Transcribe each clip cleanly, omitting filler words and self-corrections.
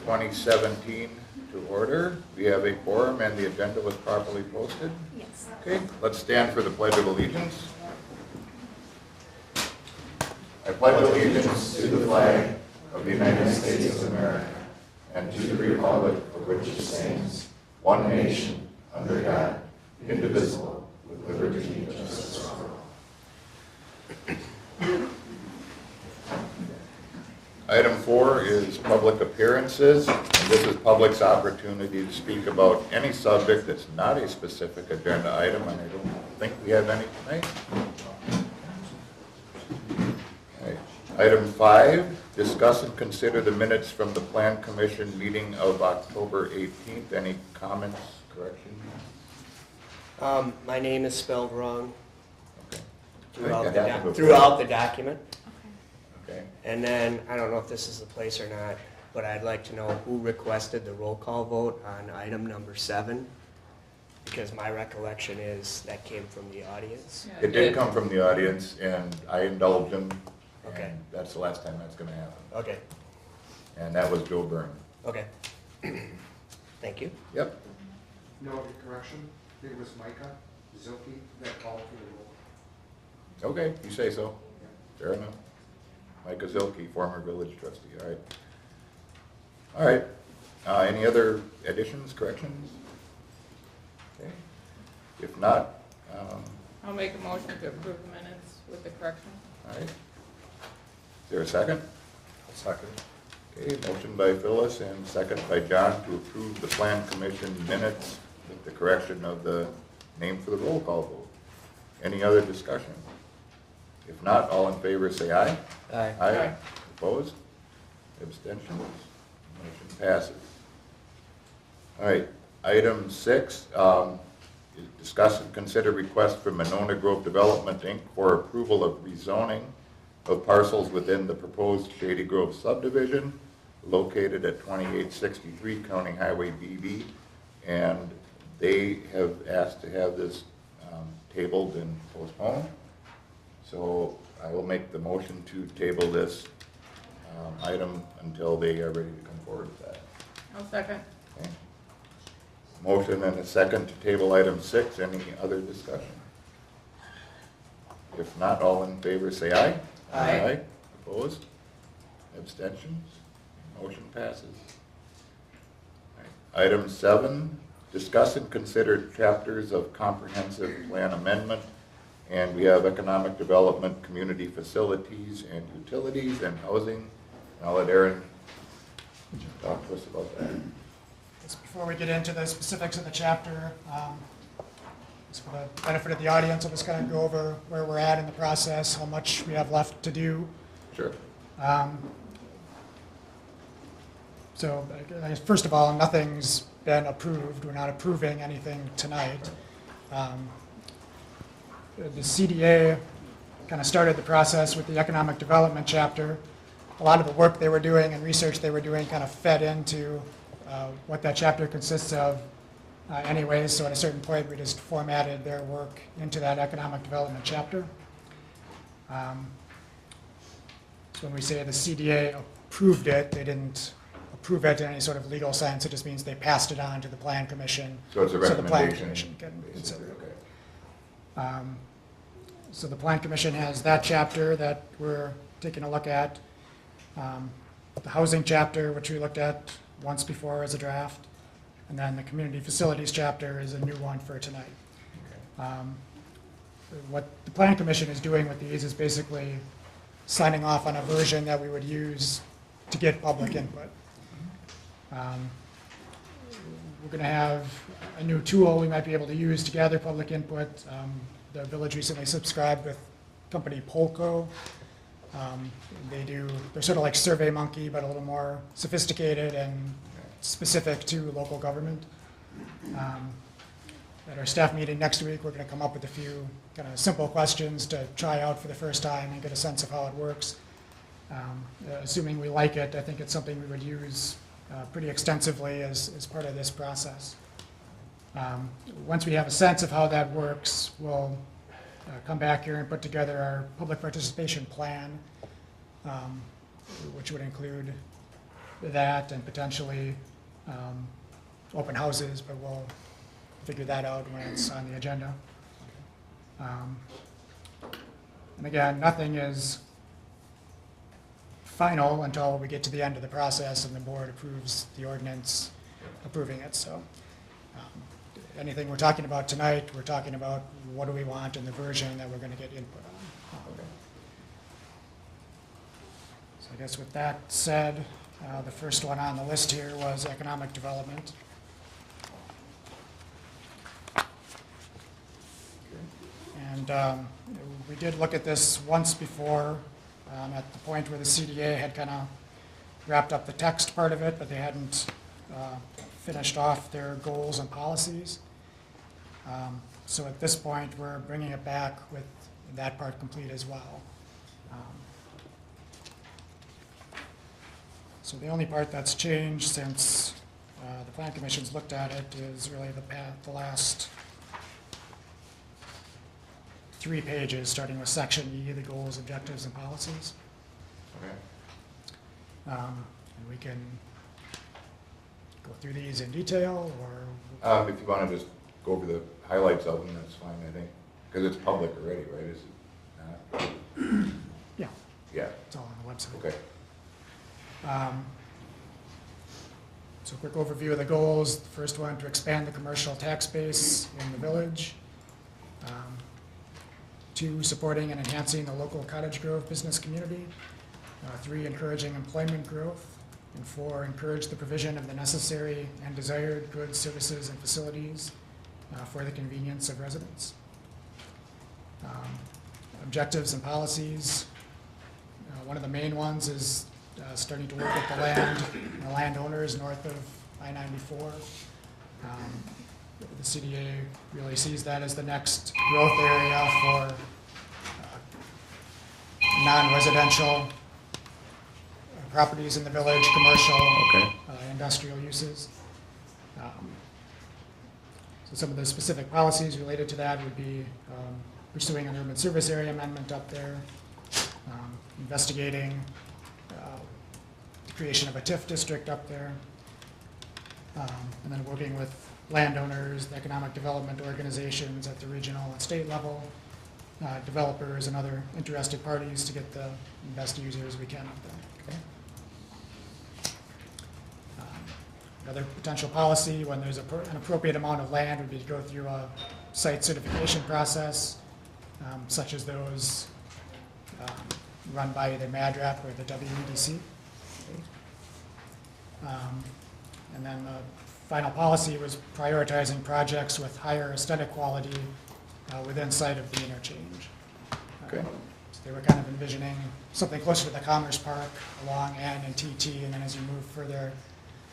2017 to order. We have a quorum and the agenda was properly posted. Yes. Okay, let's stand for the Pledge of Allegiance. I pledge allegiance to the flag of the United States of America and to the republic for which it stands, one nation, under God, indivisible, with liberty and justice for all. Item 4 is public appearances. And this is public's opportunity to speak about any subject that's not a specific agenda item, and I don't think we have any tonight. Okay. Item 5, discuss and consider the minutes from the Plan Commission meeting of October 18th. Any comments, corrections? My name is spelled wrong Okay. throughout the document. Okay. And then, I don't know if this is the place or not, but I'd like to know who requested the roll call vote on item number 7, because my recollection is that came from the audience. It did come from the audience, and I indulged him. Okay. And that's the last time that's going to happen. Okay, And that was Joe Byrne. okay. Thank you. Yep. No correction, it was Micah Zilke that called for the roll. Okay, you say so. Fair enough. Mike Zilke, former village trustee. All right. All right. Any other additions, corrections? Okay. If not, I'll make a motion to approve the minutes with the correction. all right. Is there a second? Second. Okay, motion by Phyllis and second by John to approve the Plan Commission minutes with the correction of the name for the roll call vote. Any other discussion? If not, all in favor say aye. Aye. Aye. Opposed? Abstentions? Motion passes. All right, item 6, is discuss and consider request from Monona Grove Development, Inc. for approval of rezoning of parcels within the proposed Shady Grove subdivision located at 2863 County Highway BB. And they have asked to have this tabled and postponed. So I will make the motion to table this item until they are ready to come forward with that. I'll second. Okay. Motion and a second to table item 6. Any other discussion? If not, all in favor say aye. Aye. Opposed? Abstentions? Motion passes. All right. Item 7, discuss and consider chapters of comprehensive plan amendment. And we have economic development, community facilities, and utilities, and housing. And I'll let Aaron talk to us about that. Just before we get into the specifics of the chapter, just for the benefit of the audience, I'll just kind of go over where we're at in the process, how much we have left to do. Sure. So I guess first of all, nothing's been approved. We're not approving anything tonight. The CDA kind of started the process with the economic development chapter. A lot of the work they were doing and research they were doing kind of fed into what that chapter consists of anyways. So at a certain point, we just formatted their work into that economic development chapter. So when we say the CDA approved it, they didn't approve it in any sort of legal sense. It just means they passed it on to the Plan Commission. So it's a the Plan recommendation. Commission can consider it. Okay. So the Plan Commission has that chapter that we're taking a look at. The housing chapter, which we looked at once before as a draft. And then the community facilities chapter is a new one for tonight. What the Plan Commission is doing with these is basically signing off on a version that we would use to get public input. We're going to have a new tool we might be able to use to gather public input. The village recently subscribed with company Polco. They're sort of like SurveyMonkey, but a little more sophisticated and specific to local government. At our staff meeting next week, we're going to come up with a few kind of simple questions to try out for the first time and get a sense of how it works. Assuming we like it, I think it's something we would use pretty extensively as part of this process. Once we have a sense of how that works, we'll come back here and put together our public participation plan, which would include that and potentially open houses, but we'll figure that out when it's on the agenda. And again, nothing is final until we get to the end of the process and the board approves the ordinance approving it. So anything we're talking about tonight, we're talking about what do we want in the version that we're going to get input on. So I guess with that said, the first one on the list here was economic development. And we did look at this once before at the point where the CDA had kind of wrapped up the text part of it, but they hadn't finished off their goals and policies. So at this point, we're bringing it back with that part complete as well. So the only part that's changed since the Plan Commission's looked at it is really the last 3 pages, starting with Section E, the goals, objectives, and policies. Okay. And we can go through these in detail, or If you want to just go over the highlights of them, that's fine, I think, because it's public already, right? Is it not? yeah, Yeah, it's all on the website. okay. So a quick overview of the goals. The first one, to expand the commercial tax base in the village. 2, supporting and enhancing the local Cottage Grove business community. 3, encouraging employment growth. And 4, encourage the provision of the necessary and desired goods, services, and facilities for the convenience of residents. Objectives and policies. One of the main ones is starting to work with the landowners north of I-94. The CDA really sees that as the next growth area for non-residential properties in the village, commercial, Okay. Industrial uses. So some of the specific policies related to that would be pursuing an urban service area amendment up there, investigating the creation of a TIF district up there, and then working with landowners, the economic development organizations at the regional and state level, developers and other interested parties to get the best users we can up there. Okay? Another potential policy, when there's an appropriate amount of land, would be to go through a site certification process, such as those run by either MADRAP or the WEDC. And then the final policy was prioritizing projects with higher aesthetic quality within sight of the interchange. Okay. So they were kind of envisioning something closer to the Commerce Park along N and TT, and then as you move further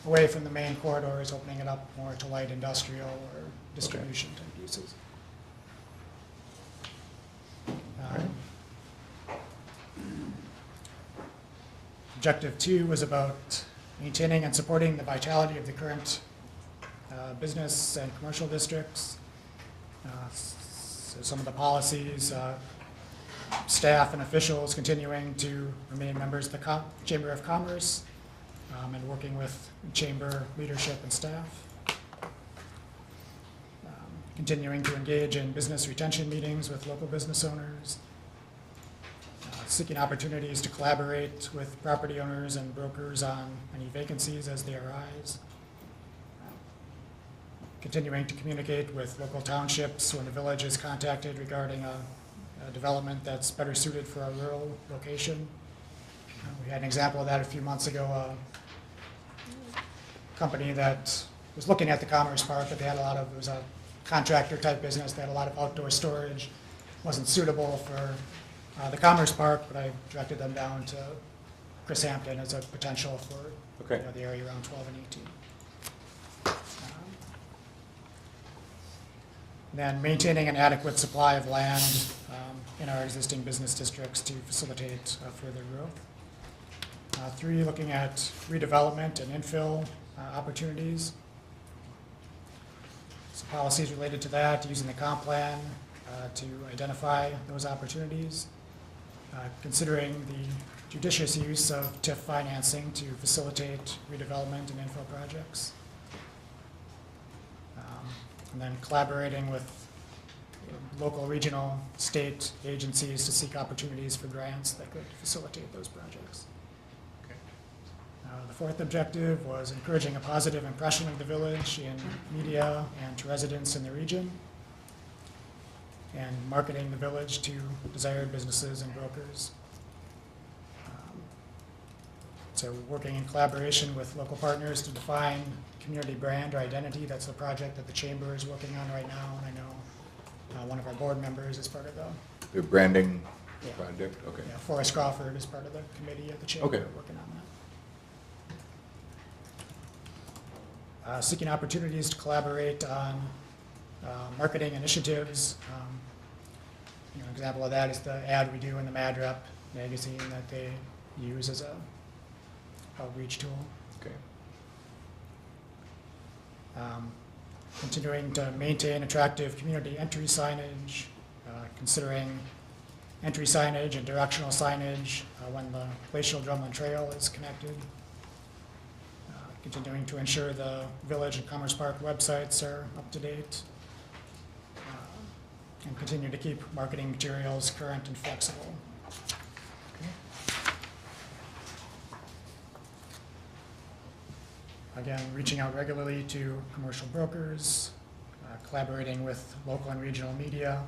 away from the main corridors, opening it up more to light industrial or distribution type uses. Objective 2 was about maintaining and supporting the vitality of the current business and commercial districts. So some of the policies, staff and officials continuing to remain members of the Chamber of Commerce and working with chamber leadership and staff. Continuing to engage in business retention meetings with local business owners. Seeking opportunities to collaborate with property owners and brokers on any vacancies as they arise. Continuing to communicate with local townships when the village is contacted regarding a development that's better suited for a rural location. We had an example of that a few months ago. A company that was looking at the Commerce Park, but they had it was a contractor type business. They had a lot of outdoor storage. Wasn't suitable for the Commerce Park, but I directed them down to Chris Hampton as a potential for Okay. the area around 12 and 18. Then maintaining an adequate supply of land in our existing business districts to facilitate further growth. 3, looking at redevelopment and infill opportunities. Some policies related to that, using the comp plan to identify those opportunities. Considering the judicious use of TIF financing to facilitate redevelopment and infill projects. And then collaborating with local, regional, state agencies to seek opportunities for grants that could facilitate those projects. The fourth objective was encouraging a positive impression of the village in media and to residents in the region, and marketing the village to desired businesses and brokers. So working in collaboration with local partners to define community brand or identity. That's the project that the chamber is working on right now, and I know one of our board members is part of The branding Yeah. project, okay. yeah, Forrest Crawford is part of the committee at the chamber Okay. working on that. Seeking opportunities to collaborate on marketing initiatives. An example of that is the ad we do in the Mad Rep magazine that they use as a outreach tool. Okay. Continuing to maintain attractive community entry signage, considering entry signage and directional signage when the Glacial Drumlin Trail is connected. Continuing to ensure the Village and Commerce Park websites are up to date. And continue to keep marketing materials current and flexible. Again, reaching out regularly to commercial brokers, collaborating with local and regional media,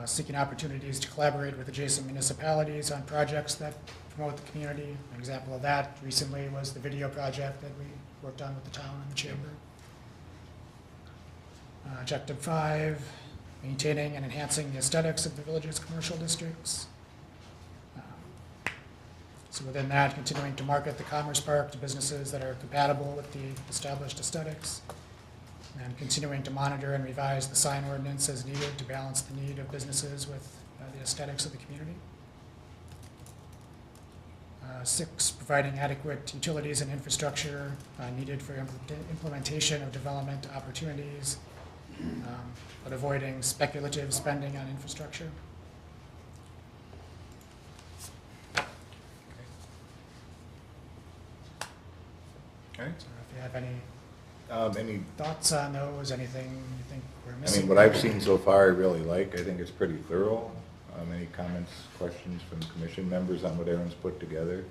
seeking opportunities to collaborate with adjacent municipalities on projects that promote the community. An example of that recently was the video project that we worked on with the town and the chamber. Objective 5, maintaining and enhancing the aesthetics of the village's commercial districts. So within that, continuing to market the Commerce Park to businesses that are compatible with the established aesthetics, and continuing to monitor and revise the sign ordinance as needed to balance the need of businesses with the aesthetics of the community. 6, providing adequate utilities and infrastructure needed for implementation of development opportunities, but avoiding speculative spending on infrastructure. Okay. So if you have any Any, thoughts on those, anything you think we're I missing? mean, what I've seen so far, I really like. I think it's pretty thorough. Any comments, questions from commission members on what Aaron's put together?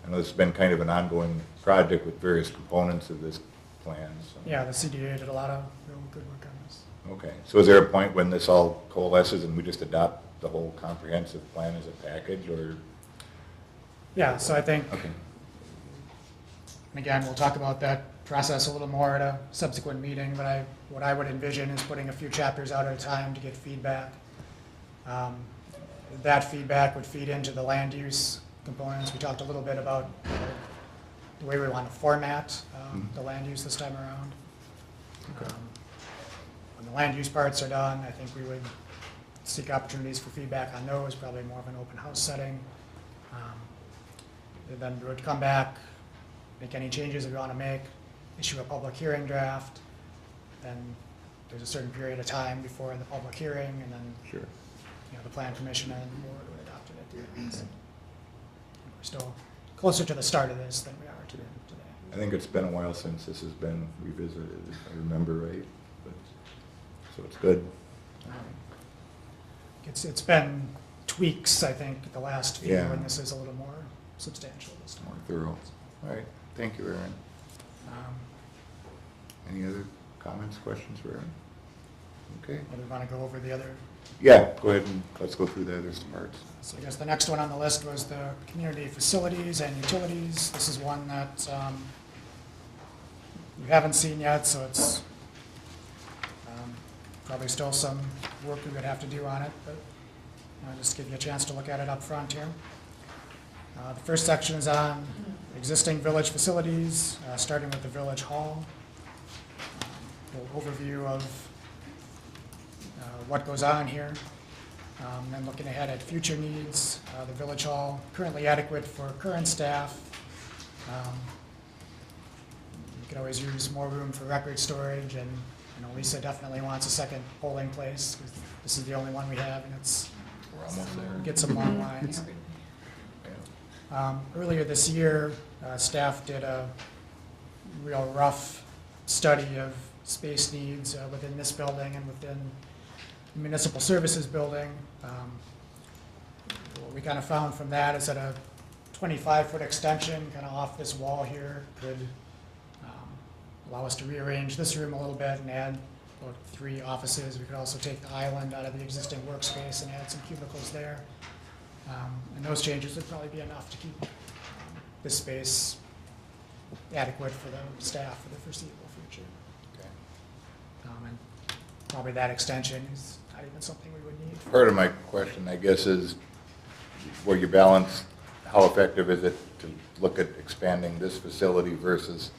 I know this has been kind of an ongoing project with various components of this plan, so. Yeah, the CDA did a lot of real good work on this. Okay, so is there a point when this all coalesces and we just adopt the whole comprehensive plan as a package, or? Yeah, so I think, Okay, and again, we'll talk about that process a little more at a subsequent meeting, but what I would envision is putting a few chapters out at a time to get feedback. That feedback would feed into the land use components. We talked a little bit about the way we want to format the land use this time around. Okay. When the land use parts are done, I think we would seek opportunities for feedback on those, probably more of an open house setting. And then we would come back, make any changes we want to make, issue a public hearing draft. Then there's a certain period of time before the public hearing, and then sure. the plan commission and the board would adopt it at the end. So we're still closer to the start of this than we are today. I think it's been a while since this has been revisited, if I remember right, but, so it's good. It's been tweaks, I think, the last few, Yeah. and this is a little more substantial this time. More thorough. All right, thank you, Aaron. Um, Any other comments, questions for Aaron? Okay. Do we want to go over the other? Yeah, go ahead and let's go through the other parts. So I guess the next one on the list was the community facilities and utilities. This is one that you haven't seen yet, so it's probably still some work we would have to do on it, but I'll just give you a chance to look at it up front here. The first section is on existing village facilities, starting with the village hall. A little overview of what goes on here. Then looking ahead at future needs, the village hall currently adequate for current staff. You could always use more room for record storage, and Lisa definitely wants a second polling place, 'cause this is the only one we have, and We're almost there. get some long lines. Earlier this year, staff did a real rough study of space needs within this building and within the municipal services building. What we kind of found from that is that a 25-foot extension kind of off this wall here could allow us to rearrange this room a little bit and add about 3 offices. We could also take the island out of the existing workspace and add some cubicles there. And those changes would probably be enough to keep this space adequate for the staff for the foreseeable future. Okay. And probably that extension is not even something we would need. Part of my question, I guess, is where you balance, how effective is it to look at expanding this facility versus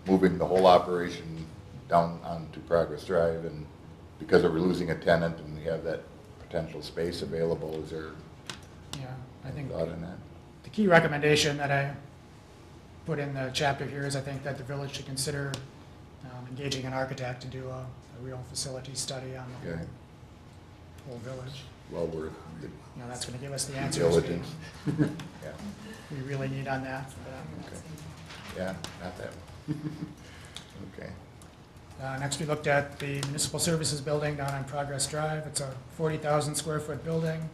moving the whole operation down onto Progress Drive? And because we're losing a tenant and we have that potential space available, is there Yeah, I think a thought in that? the key recommendation that I put in the chapter here is I think that the village should consider engaging an architect to do a real facility study on the Okay. whole village. Well worth the You know, that's going to give us the answers diligence. Yeah, we really need on that. okay. Yeah, not that one. Okay. Next, we looked at the municipal services building down on Progress Drive. It's a 40,000 square foot building.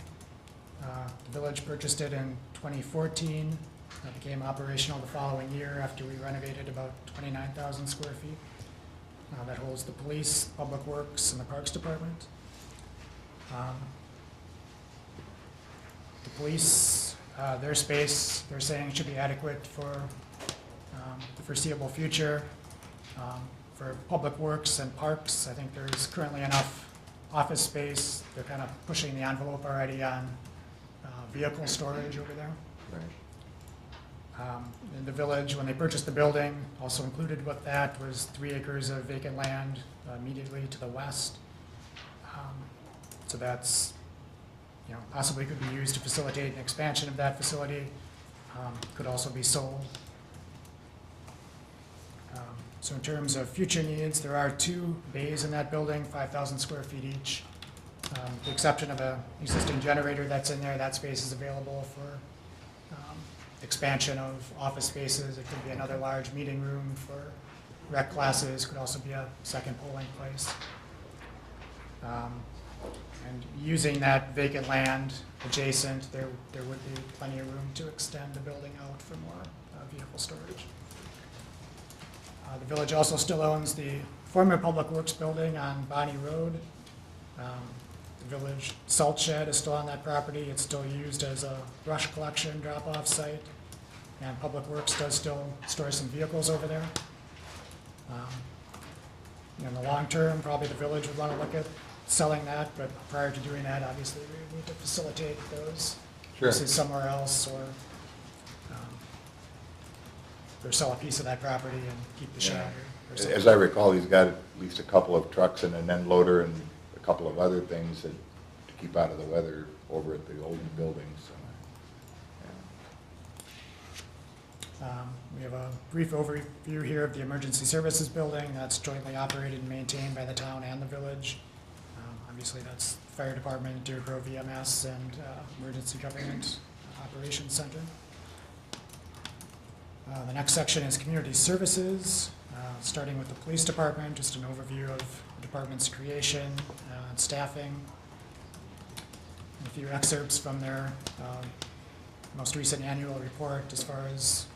The village purchased it in 2014. It became operational the following year after we renovated about 29,000 square feet. That holds the police, public works, and the parks department. The police, their space, they're saying should be adequate for the foreseeable future. For public works and parks, I think there's currently enough office space. They're kind of pushing the envelope already on vehicle storage over there. Right. In the village, when they purchased the building, also included with that was 3 acres of vacant land immediately to the west. So that's, you know, possibly could be used to facilitate an expansion of that facility. Could also be sold. So in terms of future needs, there are 2 bays in that building, 5,000 square feet each. With the exception of an existing generator that's in there, that space is available for expansion of office spaces. It could be another large meeting room for rec classes, could also be a second polling place. And using that vacant land adjacent, there would be plenty of room to extend the building out for more vehicle storage. The village also still owns the former Public Works building on Bonnie Road. The village salt shed is still on that property. It's still used as a brush collection drop-off site. And Public Works does still store some vehicles over there. In the long term, probably the village would want to look at selling that, but prior to doing that, obviously, we need to facilitate those Sure. uses somewhere else, or sell a piece of that property and keep the shed or something. As I recall, he's got at least a couple of trucks and an end loader and a couple of other things to keep out of the weather over at the old buildings. So, yeah. We have a brief overview here of the emergency services building. That's jointly operated and maintained by the town and the village. Obviously, that's the fire department, Deer Grove EMS, and emergency government operations center. The next section is community services, starting with the police department, just an overview of the department's creation and staffing. A few excerpts from their most recent annual report as far as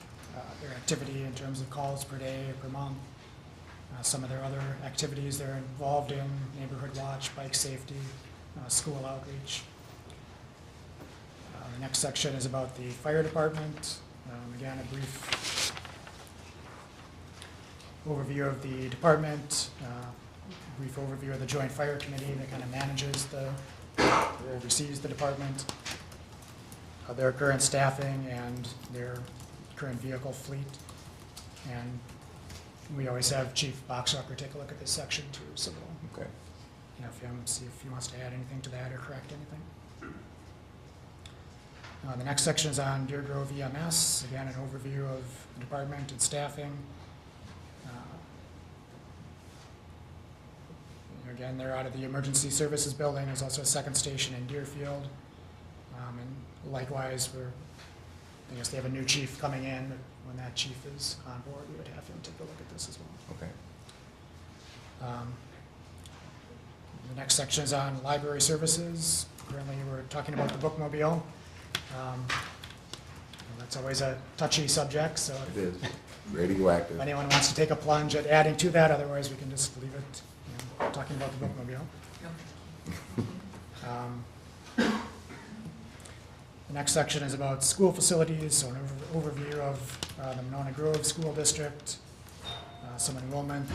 their activity in terms of calls per day or per month. Some of their other activities they're involved in: neighborhood watch, bike safety, school outreach. The next section is about the fire department. Again, a brief overview of the department, brief overview of the Joint Fire Committee that kind of manages or oversees the department, their current staffing and their current vehicle fleet. And we always have Chief Boxucker take a look at this section too, so we'll, Okay. see if he wants to add anything to that or correct anything. The next section is on Deer Grove EMS. Again, an overview of the department and staffing. Again, they're out of the emergency services building. There's also a second station in Deerfield. And likewise, I guess they have a new chief coming in. When that chief is on board, we would have him take a look at this as well. Okay. The next section is on library services. Currently, we're talking about the bookmobile. That's always a touchy subject, so It is radioactive. if anyone wants to take a plunge at adding to that, otherwise we can just leave it, talking about the bookmobile. The next section is about school facilities, so an overview of the Monona Grove School District, some enrollment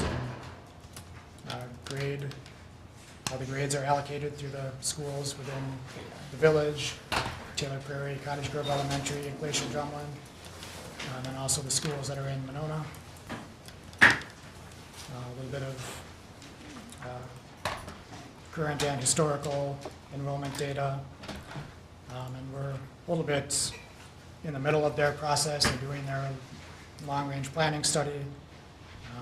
and grade, how the grades are allocated through the schools within the village, Taylor Prairie, Cottage Grove Elementary, Glacier Drumlin, and then also the schools that are in Monona. A little bit of current and historical enrollment data. And we're a little bit in the middle of their process. They're doing their long-range planning study. I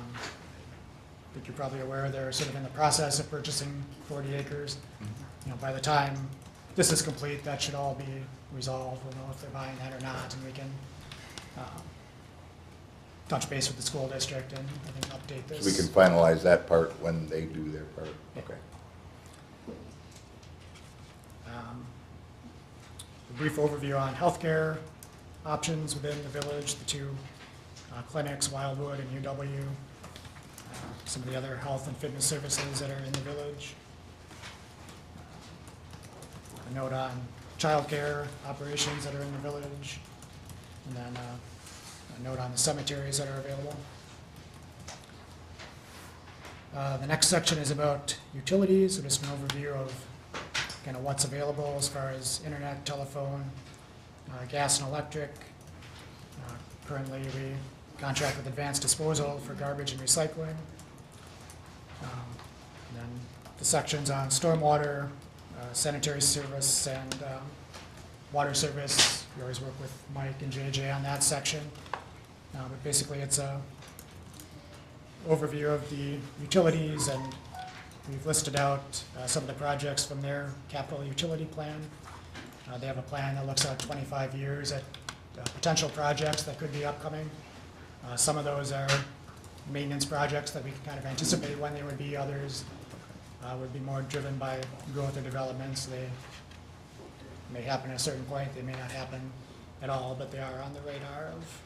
think you're probably aware they're sort of in the process of purchasing 40 acres. By the time this is complete, that should all be resolved. We'll know if they're buying that or not, and we can touch base with the school district and I think update this. So we can finalize that part when they do their part. Okay. A brief overview on healthcare options within the village, the two clinics, Wildwood and UW, some of the other health and fitness services that are in the village. A note on childcare operations that are in the village, and then a note on the cemeteries that are available. The next section is about utilities, so just an overview of kind of what's available as far as internet, telephone, gas and electric. Currently, we contract with Advanced Disposal for garbage and recycling. And then the sections on stormwater, sanitary service, and water service. We always work with Mike and JJ on that section. But basically, it's a overview of the utilities, and we've listed out some of the projects from their capital utility plan. They have a plan that looks out 25 years at potential projects that could be upcoming. Some of those are maintenance projects that we can kind of anticipate when they would be. Others would be more driven by growth or developments. They may happen at a certain point. They may not happen at all, but they are on the radar of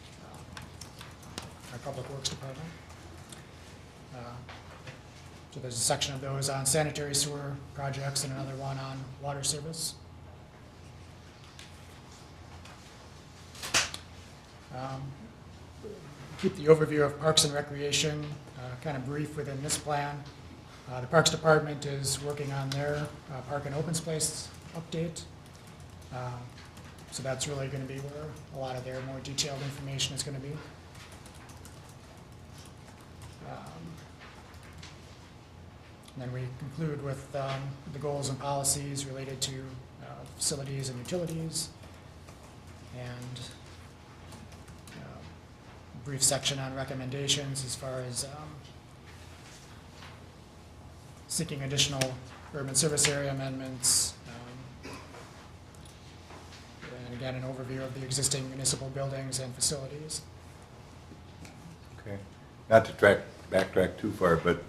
our Public Works Department. So there's a section of those on sanitary sewer projects and another one on water service. Keep the overview of Parks and Recreation kind of brief within this plan. The Parks Department is working on their Park and Open Space update. So that's really going to be where a lot of their more detailed information is going to be. And then we conclude with the goals and policies related to facilities and utilities, and a brief section on recommendations as far as seeking additional urban service area amendments, and again an overview of the existing municipal buildings and facilities. Okay. Not to backtrack too far, but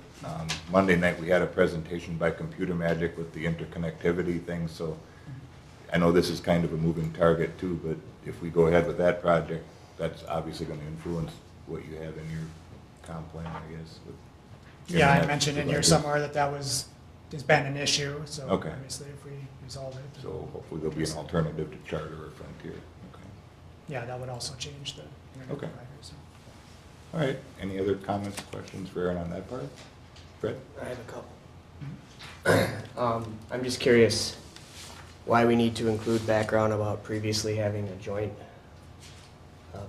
Monday night we had a presentation by Computer Magic with the interconnectivity thing, so I know this is kind of a moving target too, but if we go ahead with that project, that's obviously going to influence what you have in your comp plan, I guess. With Yeah, I internet mentioned in here providers. somewhere that has been an issue, so Okay. obviously if we resolve it. So hopefully there'll be an alternative to Charter or Frontier. Okay. Yeah, that would also change the internet Okay. providers. All right. Any other comments, questions for Aaron on that part? Fred? I have a couple. I'm just curious why we need to include background about previously having a joint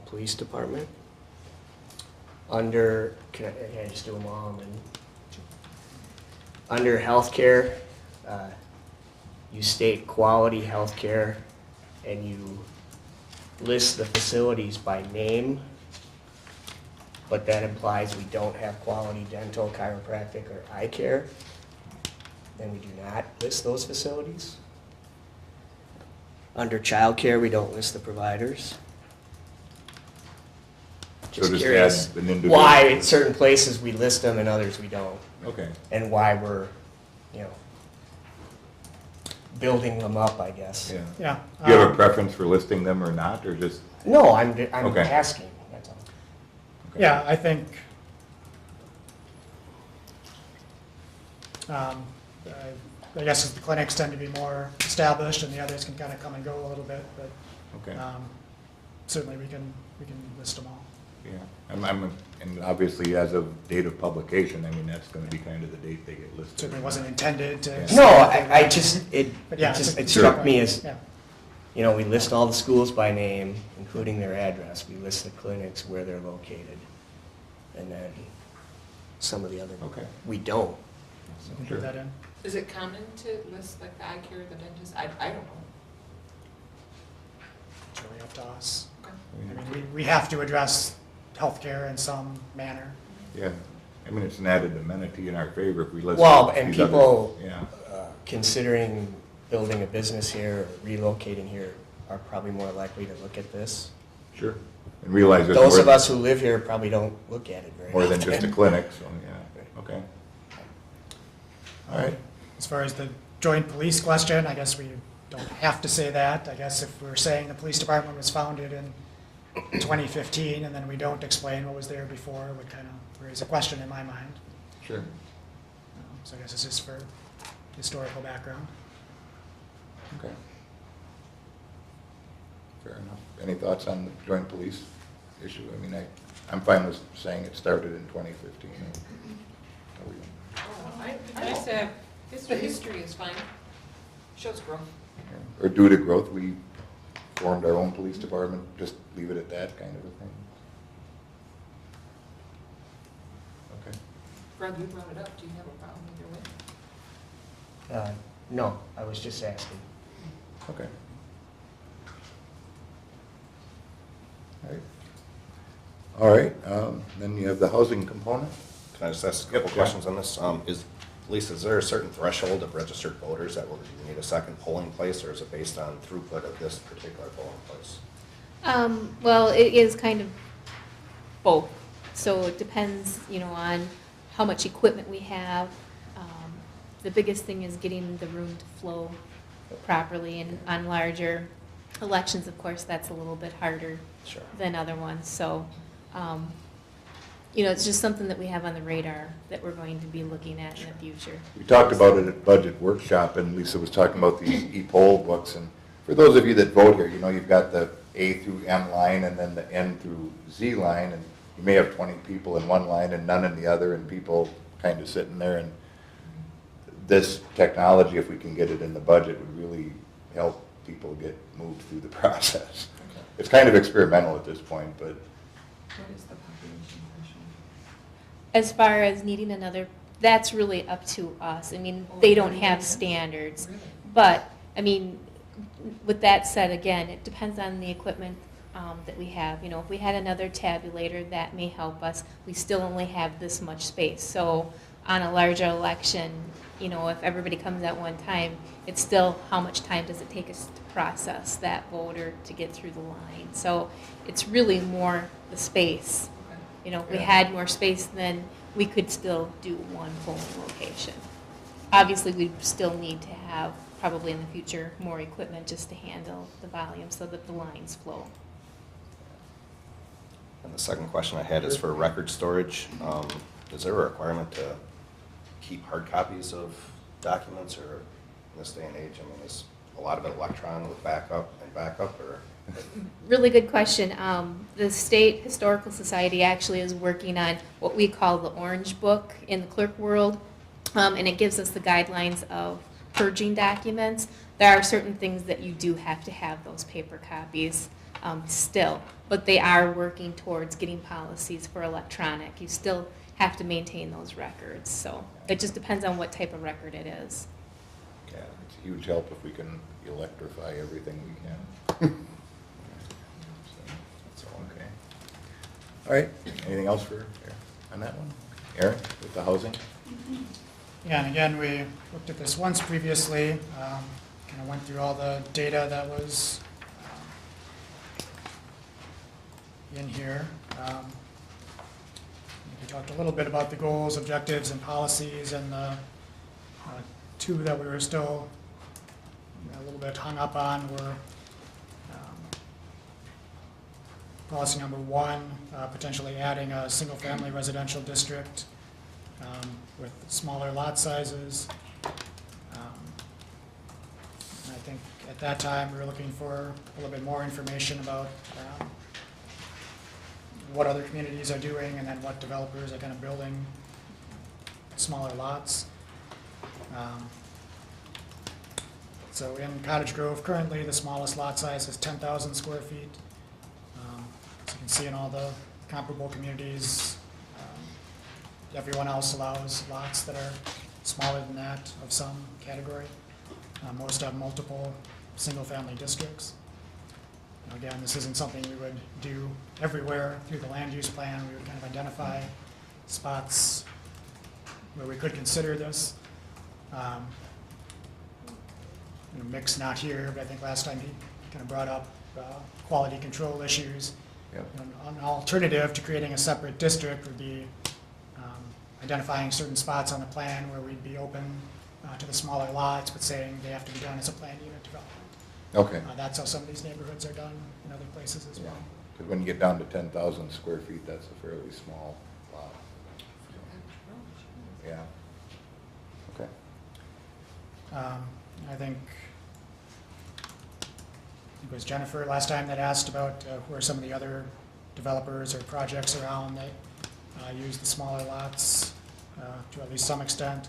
police department. Under, can I just do them all? And under healthcare, you state quality healthcare, and you list the facilities by name, but that implies we don't have quality dental, chiropractic, or eye care, then we do not list those facilities. Under childcare, we don't list the providers. just just curious add an individual. why in certain places we list them and others we don't, Okay, and why we're, you know, building them up, I guess. yeah. Yeah. Do you have a preference for listing them or not, or just, No, I'm Okay. asking, that's all. Yeah, I think, I guess the clinics tend to be more established and the others can kind of come and go a little bit, but okay, certainly we can list them all. yeah. And obviously, as of date of publication, I mean, that's gonna be kind of the date they get listed. Certainly wasn't intended to. Yeah. No, I just, But yeah, it it's struck a- me as, Yeah, you know, we list all the schools by name, including their address. We list the clinics where they're located. And then some of the other, Okay. we don't. we can Sure. put that in. Is it common to list like the eye care, the dentist? I don't know. It's really up to us. Okay. I mean, we have to address healthcare in some manner. Yeah, I mean, it's an added amenity in our favor if we list. Well, and these other- people Yeah, considering building a business here or relocating here are probably more likely to look at this. sure, and realize there's Those more, of us who live here probably don't look at it very more often. than just a clinic, so, yeah, okay. All right, As far as the joint police question, I guess we don't have to say that. I guess if we're saying the police department was founded in 2015 and then we don't explain what was there before, it would kind of raise a question in my mind. sure. So I guess it's just for historical background. Okay. Fair enough. Any thoughts on the joint police issue? I mean, I'm fine with saying it started in 2015. Are we- Nice to have history. History is fine. Shows growth. Or due to growth, we formed our own police department, just leave it at that kind of a thing? Okay. Greg, you brought it up. Do you have a problem with your way? No, I was just asking. Okay. All right, then you have the housing component? Can I just ask a Yep, couple sure. questions on this? Lisa, is there a certain threshold of registered voters that will need a second polling place, or is it based on throughput of this particular polling place? Well, it is kind of both. So it depends, on how much equipment we have. The biggest thing is getting the room to flow properly, and on larger elections, of course, that's a little bit harder Sure. than other ones. So, it's just something that we have on the radar that we're going to be looking at in the future. We talked about it at budget workshop, and Lisa was talking about these e-poll books, and for those of you that vote here, you've got the A through M line and then the N through Z line, and you may have 20 people in one line and none in the other, and people kind of sitting there, and this technology, if we can get it in the budget, would really help people get moved through the process. It's kind of experimental at this point, but What is the population threshold? As far as needing another, that's really up to us. I mean, they don't have standards. Really? But, with that said, again, it depends on the equipment that we have. If we had another tabulator, that may help us. We still only have this much space. So on a larger election, if everybody comes at one time, it's still how much time does it take us to process that voter to get through the line. So it's really more the space. Okay. If we had more space, then we could still do one polling location. Obviously, we still need to have, probably in the future, more equipment just to handle the volume so that the lines flow. And the second question I had is for record storage. Is there a requirement to keep hard copies of documents, or in this day and age, is a lot of it electron with backup, or? Really good question. The State Historical Society actually is working on what we call the Orange Book in the clerk world, and it gives us the guidelines of purging documents. There are certain things that you do have to have those paper copies still, but they are working towards getting policies for electronic. You still have to maintain those records, so it just depends on what type of record it is. yeah, it's a huge help if we can electrify everything we can. So, okay. All right, anything else on that one? Aaron, with the housing? Yeah, and again, we looked at this once previously, kind of went through all the data that was in here. We talked a little bit about the goals, objectives, and policies, and the two that we were still a little bit hung up on were policy number 1, potentially adding a single-family residential district with smaller lot sizes. And I think at that time we were looking for a little bit more information about what other communities are doing and then what developers are kind of building smaller lots. So in Cottage Grove, currently the smallest lot size is 10,000 square feet. As you can see in all the comparable communities, everyone else allows lots that are smaller than that of some category. Most have multiple single-family districts. Now, again, this isn't something we would do everywhere through the land use plan. We would kind of identify spots where we could consider this. Mick's not here, but I think last time he kind of brought up quality control issues. Yep. An alternative to creating a separate district would be identifying certain spots on the plan where we'd be open to the smaller lots, but saying they have to be done as a planned unit development. Okay. That's how some of these neighborhoods are done in other places as well. Because when you get down to 10,000 square feet, that's a fairly small lot. Yeah. Okay. I think it was Jennifer last time that asked about who are some of the other developers or projects around that use the smaller lots to at least some extent.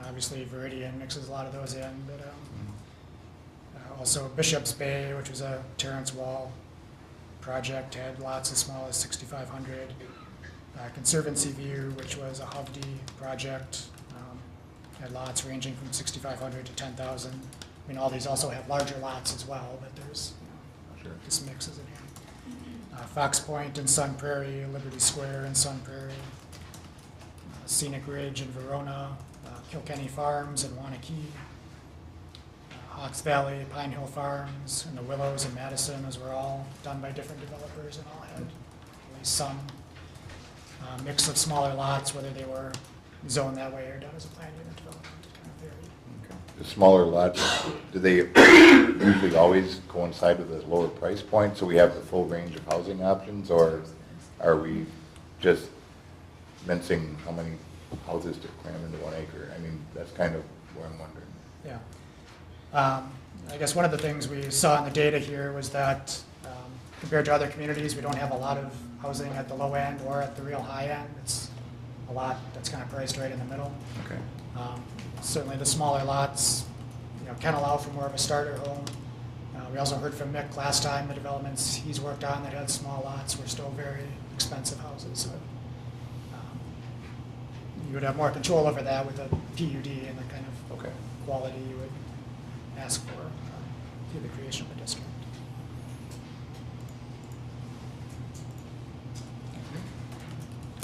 Obviously, Viridian mixes a lot of those in, but also Bishop's Bay, which was a Terrence Wall project, had lots as small as 6,500. Conservancy View, which was a Hovde project, had lots ranging from 6,500 to 10,000. I mean, all these also have larger lots as well, but there's this mixes in here. Fox Point and Sun Prairie, Liberty Square and Sun Prairie, Scenic Ridge in Verona, Kilkenny Farms in Wanakee, Hawks Valley, Pine Hill Farms, and the Willows in Madison. Those were all done by different developers and all had at least some mix of smaller lots, whether they were zoned that way or done as a planned unit development. It kind of varied. The smaller lots, do they usually always coincide with a lower price point, so we have the full range of housing options, or are we just mincing how many houses to cram into 1 acre? I mean, that's kind of what I'm wondering. Yeah. I guess one of the things we saw in the data here was that compared to other communities, we don't have a lot of housing at the low end or at the real high end. It's a lot that's kind of priced right in the middle. Okay. Certainly the smaller lots, can allow for more of a starter home. We also heard from Mick last time the developments he's worked on that had small lots were still very expensive houses. So you would have more control over that with a PUD and the kind of quality you would ask for through the creation of a district.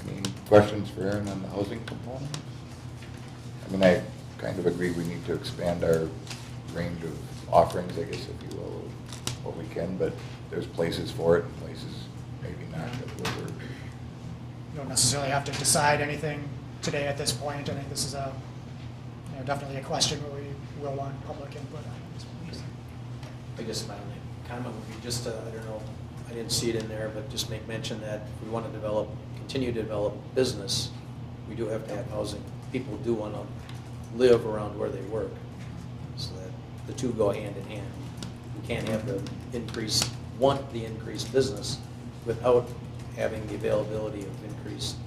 Any questions for Aaron on the housing component? I mean, I kind of agree we need to expand our range of offerings, I guess, if you will, what we can, but there's places for it and places maybe not. You don't necessarily have to decide anything today at this point. I think this is definitely a question where we will want public input on this one. I guess my only comment would be just, I don't know, I didn't see it in there, but just make mention that if we want to continue to develop business, we do have to have housing. People do want to live around where they work, so that the two go hand in hand. We can't have the increased business without having the availability of increased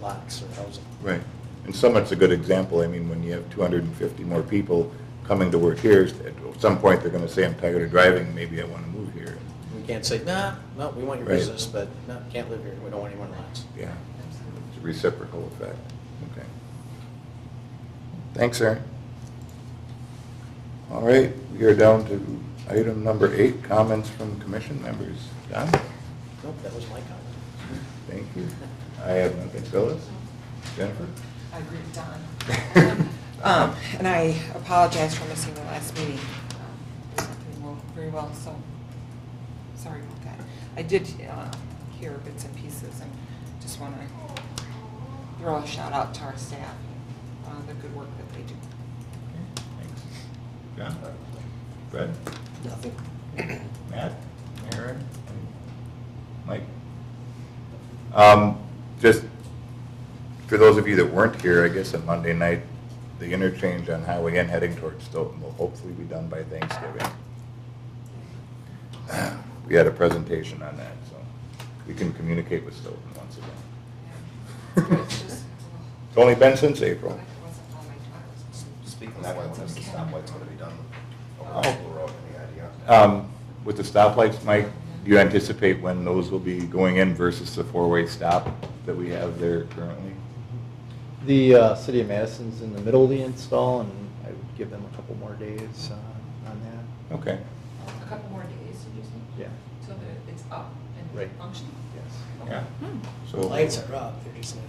lots or housing. Right. And Summit's a good example. I mean, when you have 250 more people coming to work here, at some point they're going to say, I'm tired of driving, maybe I want to move here. We can't say, no, we want your Right. business, but no, can't live here. We don't want any more lots. Yeah. It's a reciprocal effect. Okay. Thanks, Aaron. All right, we are down to item number 8, comments from commission members. Don? Nope, that was my comment. Thank you. I have nothing. Phyllis? Jennifer? I agree with Don. And I apologize for missing the last meeting. I was not doing very well, so sorry about that. I did hear bits and pieces and just want to throw a shout out to our staff, the good work that they do. Thanks. John? Fred? Nothing. Matt? Aaron? Mike? Just for those of you that weren't here, I guess on Monday night, the interchange on Highway N heading towards Stoughton will hopefully be done by Thanksgiving. We had a presentation on that, so we can communicate with Stoughton once again. It's just, It's only been since April. it wasn't on my time. Speaking of that, when is the stoplights going to be done? Oh. On School Road, any idea? With the stoplights, Mike, do you anticipate when those will be going in versus the four-way stop that we have there currently? The City of Madison's in the middle of the install, and I would give them a couple more days on that. Okay. A couple more days, did you say? Yeah, So that it's up and Right. functioning? yes. Yeah. The So lights are up, they're just not.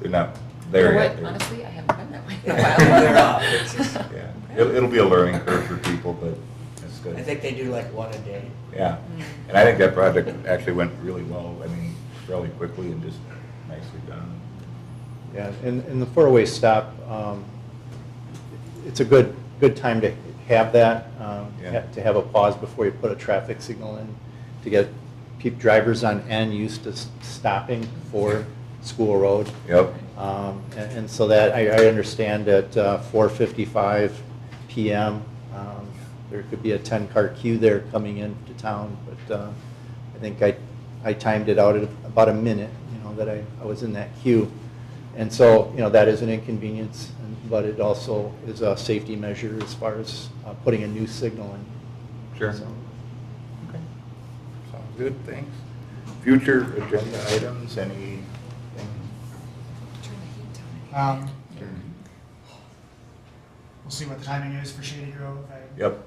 they're not You there know yet. what? They're- Honestly, I haven't been that way in a They're while. up, it's just, Yeah. It'll be a learning curve for people, but it's good. I think they do like one a day. Yeah, and I think that project actually went really well, I mean, fairly quickly and just nicely done. Yeah, and the four-way stop, it's a good time to have that, Yeah. to have a pause before you put a traffic signal in, to get drivers on N used to stopping for School Road. Yep, And so that, I understand at 4:55 PM, there could be a 10-car queue there coming into town, but I think I timed it out at about a minute, that I was in that queue. And so, that is an inconvenience, but it also is a safety measure as far as putting a new signal in. sure. So, Okay. Sounds good, thanks. Future agenda items, anything? Turn the heat down. We'll see what the timing is for Shady Grove. Yep,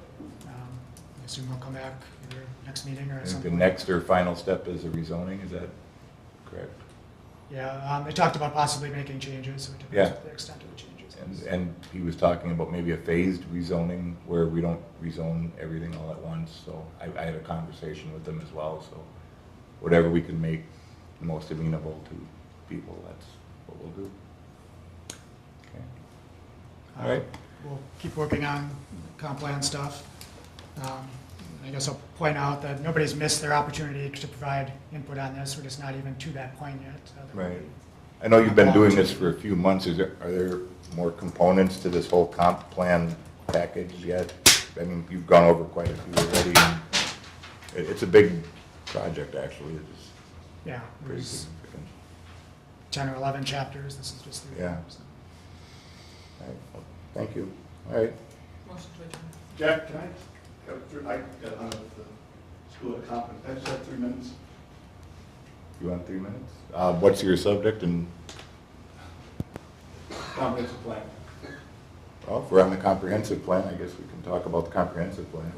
I assume we'll come back either next meeting or I at think some the point. next or final step is a rezoning, is that correct? Yeah, they talked about possibly making changes, so it Yeah. depends what the extent of the changes. And he was talking about maybe a phased rezoning where we don't rezone everything all at once, so I had a conversation with them as well, so whatever we can make the most amenable to people, that's what we'll do. Okay. All right, We'll keep working on comp plan stuff. I guess I'll point out that nobody's missed their opportunity to provide input on this. We're just not even to that point yet. right. I know you've been doing this for a few months, are there more components to this whole comp plan package yet? I mean, you've gone over quite a few already, and it's a big project, actually, it's Yeah, pretty there's significant. 10 or 11 chapters. This is just 3. Yeah. So. All right, well, thank you. All right, Motion to adjourn. Jack, can I got on with the school at conference, I just have 3 minutes. you want 3 minutes? What's your subject, and, Comprehensive plan. well, if we're on the comprehensive plan, I guess we can talk about the comprehensive plan.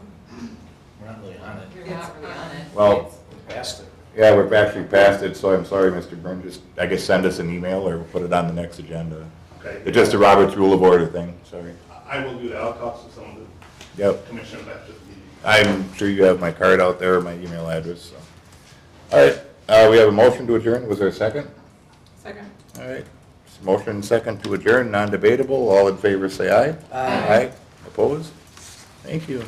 We're not really on it. You're not really on it. Well, We passed it. yeah, we're actually past it, so I'm sorry, Mr. Byrne, just, I guess, send us an email, or we'll put it on the next agenda. Okay. It's just a Robert's Rule of Order thing, sorry. I will do that, I'll talk to some of the Yep, commissioners after the meeting. I'm sure you have my card out there, my email address, so. All right, we have a motion to adjourn, was there a second? Second. All right, motion and second to adjourn, non-debatable, all in favor say aye. Aye. Opposed? Thank you.